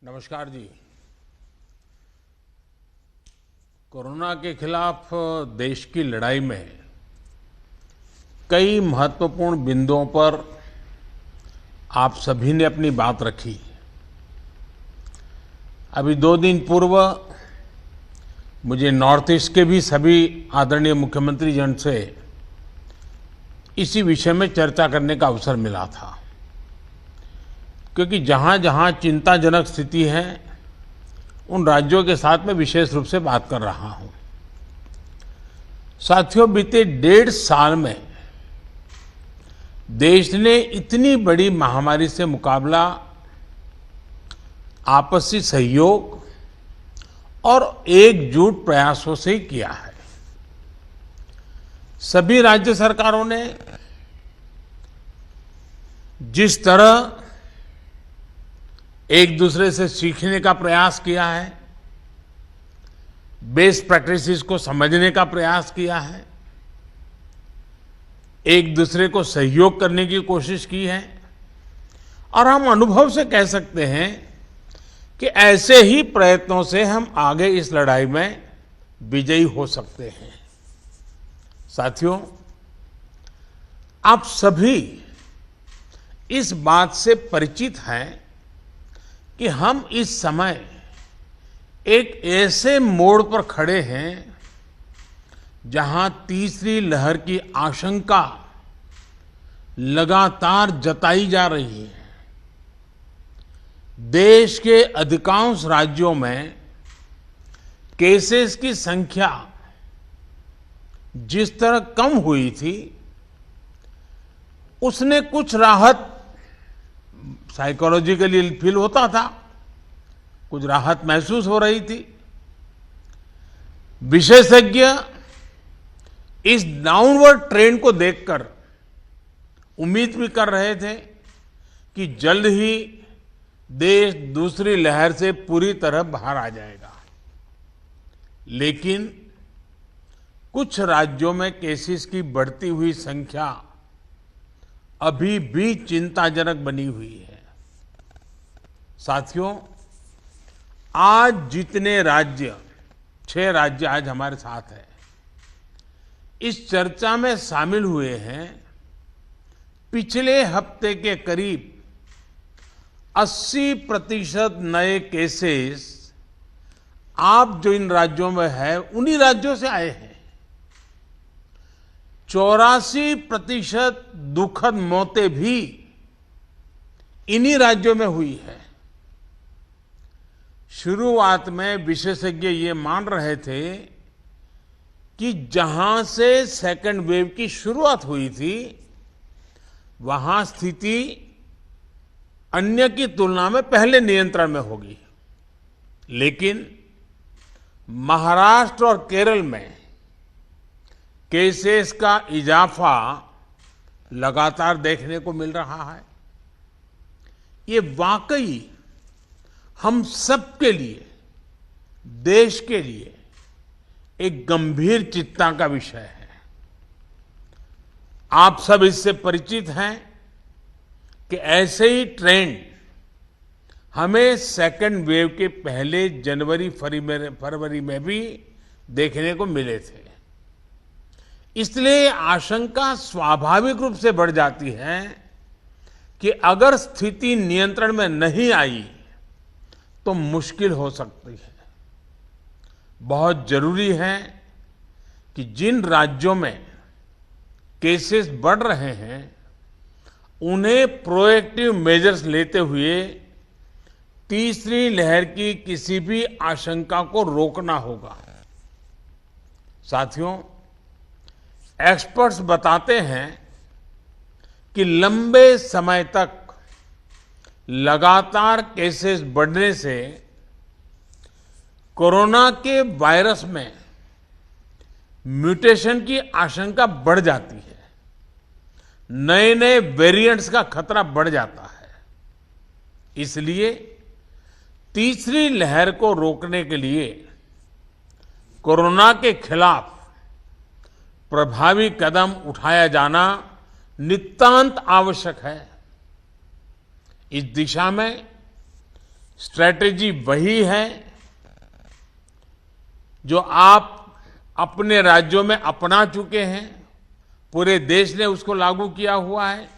नमस्कार जी। कोरोना के खिलाफ देश की लड़ाई में कई महत्वपूर्ण बिंदुओं पर आप सभी ने अपनी बात रखी। अभी 2 दिन पूर्व मुझे नॉर्थ ईस्ट के भी सभी आदरणीय मुख्यमंत्री जन से इसी विषय में चर्चा करने का अवसर मिला था, क्योंकि जहां जहां चिंताजनक स्थिति है उन राज्यों के साथ में विशेष रूप से बात कर रहा हूं। साथियों, बीते 1.5 साल में देश ने इतनी बड़ी महामारी से मुकाबला आपसी सहयोग और एकजुट प्रयासों से ही किया है। सभी राज्य सरकारों ने जिस तरह एक दूसरे से सीखने का प्रयास किया है, बेस्ट प्रैक्टिसेस को समझने का प्रयास किया है, एक दूसरे को सहयोग करने की कोशिश की है, और हम अनुभव से कह सकते हैं कि ऐसे ही प्रयत्नों से हम आगे इस लड़ाई में विजयी हो सकते हैं। साथियों, आप सभी इस बात से परिचित हैं कि हम इस समय एक ऐसे मोड़ पर खड़े हैं जहां तीसरी लहर की आशंका लगातार जताई जा रही है। देश के अधिकांश राज्यों में केसेस की संख्या जिस तरह कम हुई थी, उसने कुछ राहत साइकोलॉजिकली फील होता था, कुछ राहत महसूस हो रही थी। विशेषज्ञ इस डाउनवर्ड ट्रेंड को देखकर उम्मीद भी कर रहे थे कि जल्द ही देश दूसरी लहर से पूरी तरह बाहर आ जाएगा। लेकिन कुछ राज्यों में केसेस की बढ़ती हुई संख्या अभी भी चिंताजनक बनी हुई है। साथियों, आज जितने राज्य, 6 राज्य आज हमारे साथ हैं, इस चर्चा में शामिल हुए हैं, पिछले हफ्ते के करीब 80% नए केसेस आप जो इन राज्यों में है उन्हीं राज्यों से आए हैं। 84% दुखद मौतें भी इन्हीं राज्यों में हुई है। शुरुआत में विशेषज्ञ ये मान रहे थे कि जहां से सेकेंड वेव की शुरुआत हुई थी, वहां स्थिति अन्य की तुलना में पहले नियंत्रण में होगी। लेकिन महाराष्ट्र और केरल में केसेस का इजाफा लगातार देखने को मिल रहा है। ये वाकई हम सबके लिए, देश के लिए एक गंभीर चिंता का विषय है। आप सब इससे परिचित हैं कि ऐसे ही ट्रेंड हमें सेकेंड वेव के पहले जनवरी फरवरी में भी देखने को मिले थे। इसलिए आशंका स्वाभाविक रूप से बढ़ जाती है कि अगर स्थिति नियंत्रण में नहीं आई तो मुश्किल हो सकती है। बहुत जरूरी है कि जिन राज्यों में केसेस बढ़ रहे हैं, उन्हें प्रोएक्टिव मेजर्स लेते हुए तीसरी लहर की किसी भी आशंका को रोकना होगा। साथियों, एक्सपर्ट्स बताते हैं कि लंबे समय तक लगातार केसेस बढ़ने से कोरोना के वायरस में म्यूटेशन की आशंका बढ़ जाती है। नए नए वेरिएंट्स का खतरा बढ़ जाता है। इसलिए तीसरी लहर को रोकने के लिए कोरोना के खिलाफ प्रभावी कदम उठाया जाना नितांत आवश्यक है। इस दिशा में स्ट्रैटेजी वही है जो आप अपने राज्यों में अपना चुके हैं, पूरे देश ने उसको लागू किया हुआ है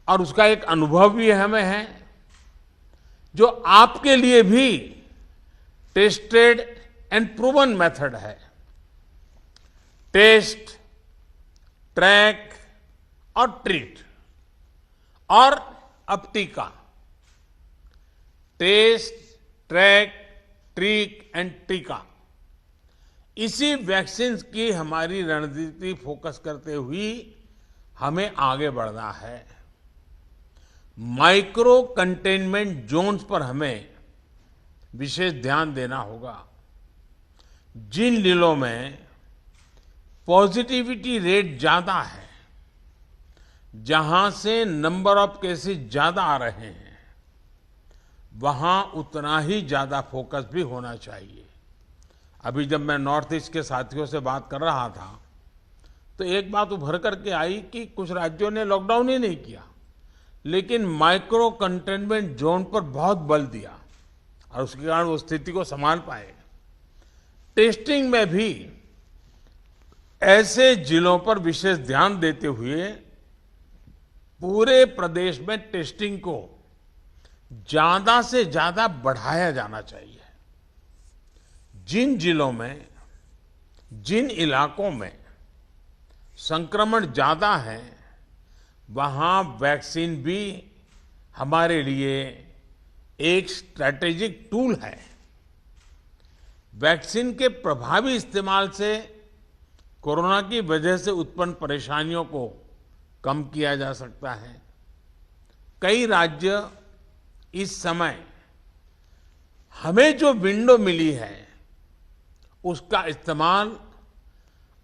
और उसका एक अनुभव भी हमें है, जो आपके लिए भी टेस्टेड एंड प्रूवन मेथड है। टेस्ट, ट्रैक और ट्रीट और अब टीका। टेस्ट, ट्रैक, ट्रीट एंड टीका, इसी वैक्सीन की हमारी रणनीति फोकस करते हुए हमें आगे बढ़ना है। माइक्रो कंटेनमेंट जोन्स पर हमें विशेष ध्यान देना होगा। जिन जिलों में पॉजिटिविटी रेट ज्यादा है, जहां से नंबर ऑफ केसेस ज्यादा आ रहे हैं, वहां उतना ही ज्यादा फोकस भी होना चाहिए। अभी जब मैं नॉर्थ ईस्ट के साथियों से बात कर रहा था तो एक बात उभर करके आई कि कुछ राज्यों ने लॉकडाउन ही नहीं किया, लेकिन माइक्रो कंटेनमेंट जोन पर बहुत बल दिया और उसके कारण वो स्थिति को संभाल पाए। टेस्टिंग में भी ऐसे जिलों पर विशेष ध्यान देते हुए पूरे प्रदेश में टेस्टिंग को ज्यादा से ज्यादा बढ़ाया जाना चाहिए। जिन जिलों में, जिन इलाकों में संक्रमण ज्यादा है, वहां वैक्सीन भी हमारे लिए एक स्ट्रैटेजिक टूल है। वैक्सीन के प्रभावी इस्तेमाल से कोरोना की वजह से उत्पन्न परेशानियों को कम किया जा सकता है। कई राज्य इस समय हमें जो विंडो मिली है उसका इस्तेमाल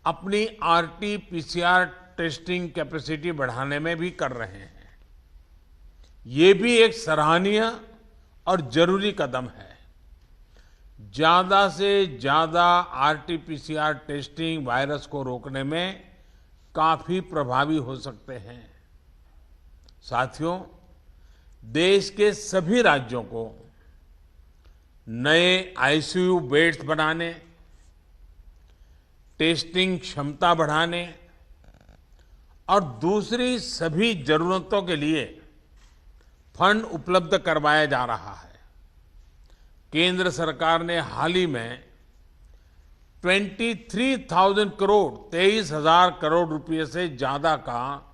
अपनी आरटी-पीसीआर टेस्टिंग कैपेसिटी बढ़ाने में भी कर रहे हैं। ये भी एक सराहनीय और जरूरी कदम है। ज्यादा से ज्यादा आरटी-पीसीआर टेस्टिंग वायरस को रोकने में काफी प्रभावी हो सकते हैं। साथियों, देश के सभी राज्यों को नए आईसीयू बेड्स बनाने, टेस्टिंग क्षमता बढ़ाने और दूसरी सभी जरूरतों के लिए फंड उपलब्ध करवाया जा रहा है। केंद्र सरकार ने हाल ही में 23,000 करोड़ 23,000 करोड़ रुपए से ज्यादा का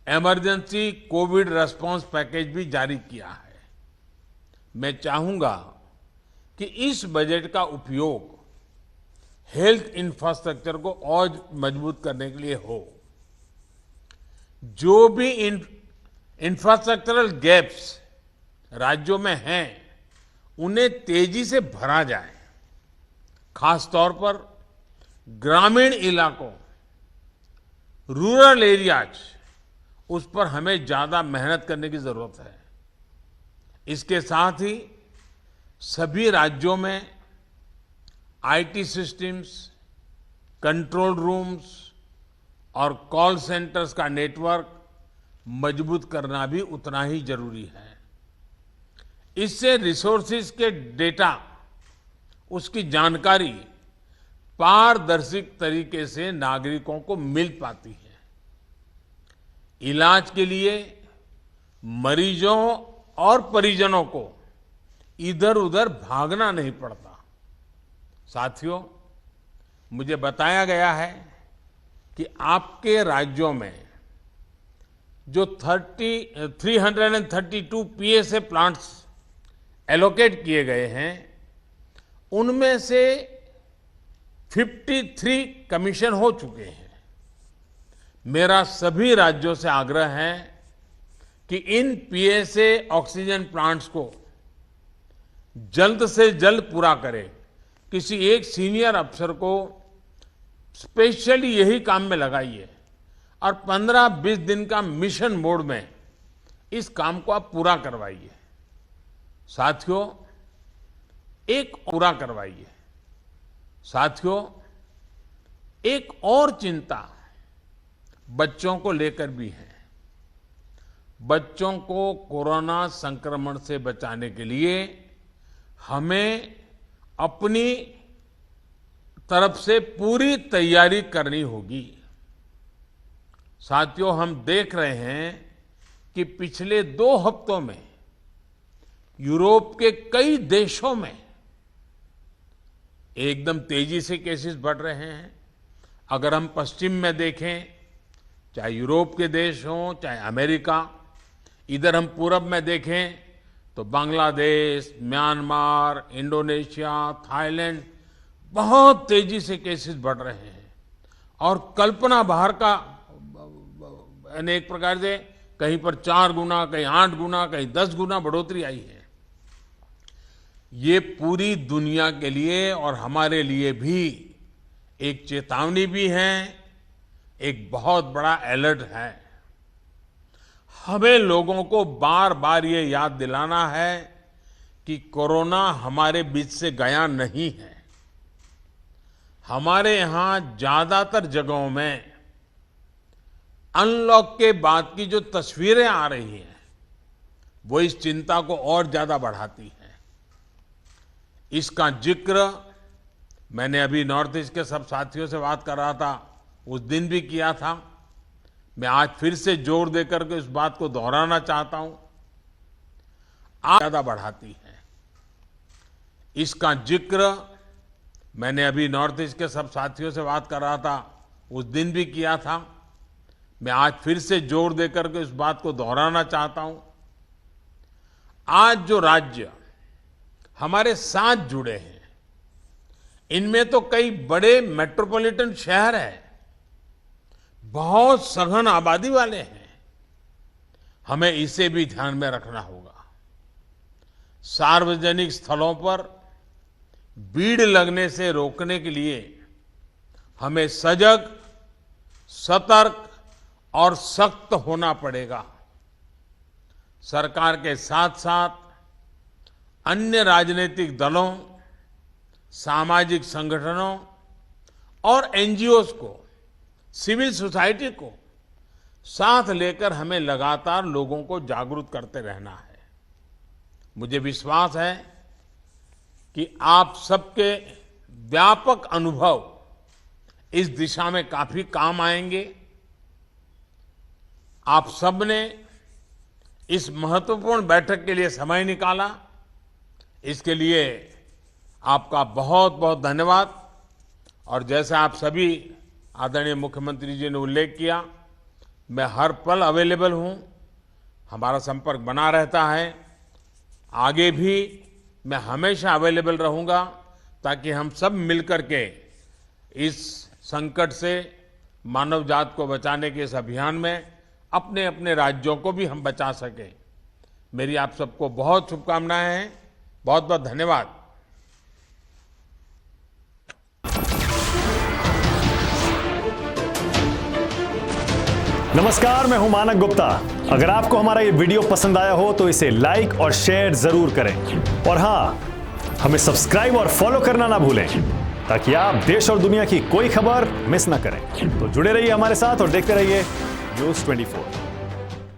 इमरजेंसी कोविड रेस्पॉन्स पैकेज भी जारी किया है। मैं चाहूंगा कि इस बजट का उपयोग हेल्थ इंफ्रास्ट्रक्चर को और मजबूत करने के लिए हो। जो भी इंफ्रास्ट्रक्चरल गैप्स राज्यों में हैं, उन्हें तेजी से भरा जाए। खास तौर पर ग्रामीण इलाकों, रूरल एरियाज, उस पर हमें ज्यादा मेहनत करने की जरूरत है। इसके साथ ही सभी राज्यों में आईटी सिस्टम्स, कंट्रोल रूम्स और कॉल सेंटर्स का नेटवर्क मजबूत करना भी उतना ही जरूरी है। इससे रिसोर्सेज के डेटा, उसकी जानकारी पारदर्शी तरीके से नागरिकों को मिल पाती है। इलाज के लिए मरीजों और परिजनों को इधर उधर भागना नहीं पड़ता। साथियों, मुझे बताया गया है कि आपके राज्यों में जो 332 पीएसए प्लांट्स एलोकेट किए गए हैं, उनमें से 53 कमीशन हो चुके हैं। मेरा सभी राज्यों से आग्रह है कि इन पीएसए ऑक्सीजन प्लांट्स को जल्द से जल्द पूरा करें। किसी एक सीनियर अफसर को स्पेशली यही काम में लगाइए और 15-20 दिन का मिशन मोड में इस काम को आप पूरा करवाइए। साथियों, एक और चिंता बच्चों को लेकर भी है। बच्चों को कोरोना संक्रमण से बचाने के लिए हमें अपनी तरफ से पूरी तैयारी करनी होगी। साथियों, हम देख रहे हैं कि पिछले 2 हफ्तों में यूरोप के कई देशों में एकदम तेजी से केसेस बढ़ रहे हैं। अगर हम पश्चिम में देखें, चाहे यूरोप के देश हों, चाहे अमेरिका, इधर हम पूरब में देखें तो बांग्लादेश, म्यांमार, इंडोनेशिया, थाईलैंड बहुत तेजी से केसेस बढ़ रहे हैं और कल्पना बाहर का यानी एक प्रकार से कहीं पर 4 गुना, कहीं 8 गुना, कहीं 10 गुना बढ़ोतरी आई है। ये पूरी दुनिया के लिए और हमारे लिए भी एक चेतावनी भी है, एक बहुत बड़ा अलर्ट है। हमें लोगों को बार बार ये याद दिलाना है कि कोरोना हमारे बीच से गया नहीं है। हमारे यहां ज्यादातर जगहों में अनलॉक के बाद की जो तस्वीरें आ रही हैं वो इस चिंता को और ज्यादा बढ़ाती हैं। इसका जिक्र मैंने अभी नॉर्थ ईस्ट के सब साथियों से बात कर रहा था, उस दिन भी किया था। मैं आज फिर से जोर देकर के इस बात को दोहराना चाहता हूं। आप ज्यादा बढ़ाती है। इसका जिक्र मैंने अभी नॉर्थ ईस्ट के सब साथियों से बात कर रहा था, उस दिन भी किया था। मैं आज फिर से जोर देकर के इस बात को दोहराना चाहता हूं। आज जो राज्य हमारे साथ जुड़े हैं, इनमें तो कई बड़े मेट्रोपॉलिटन शहर हैं, बहुत सघन आबादी वाले हैं। हमें इसे भी ध्यान में रखना होगा। सार्वजनिक स्थलों पर भीड़ लगने से रोकने के लिए हमें सजग, सतर्क और सख्त होना पड़ेगा। सरकार के साथ साथ अन्य राजनीतिक दलों, सामाजिक संगठनों और एनजीओज को, सिविल सोसाइटी को साथ लेकर हमें लगातार लोगों को जागरूक करते रहना है। मुझे विश्वास है कि आप सबके व्यापक अनुभव इस दिशा में काफी काम आएंगे। आप सबने इस महत्वपूर्ण बैठक के लिए समय निकाला, इसके लिए आपका बहुत बहुत धन्यवाद। और जैसा आप सभी आदरणीय मुख्यमंत्री जी ने उल्लेख किया, मैं हर पल अवेलेबल हूं। हमारा संपर्क बना रहता है। आगे भी मैं हमेशा अवेलेबल रहूंगा ताकि हम सब मिलकर के इस संकट से मानव जात को बचाने के इस अभियान में अपने अपने राज्यों को भी हम बचा सकें। मेरी आप सबको बहुत शुभकामनाएं हैं। बहुत बहुत धन्यवाद। नमस्कार, मैं हूं मानक गुप्ता। अगर आपको हमारा ये वीडियो पसंद आया हो तो इसे लाइक और शेयर जरूर करें। और हां, हमें सब्सक्राइब और फॉलो करना ना भूलें ताकि आप देश और दुनिया की कोई खबर मिस ना करें। तो जुड़े रहिए हमारे साथ और देखते रहिए न्यूज़ 24।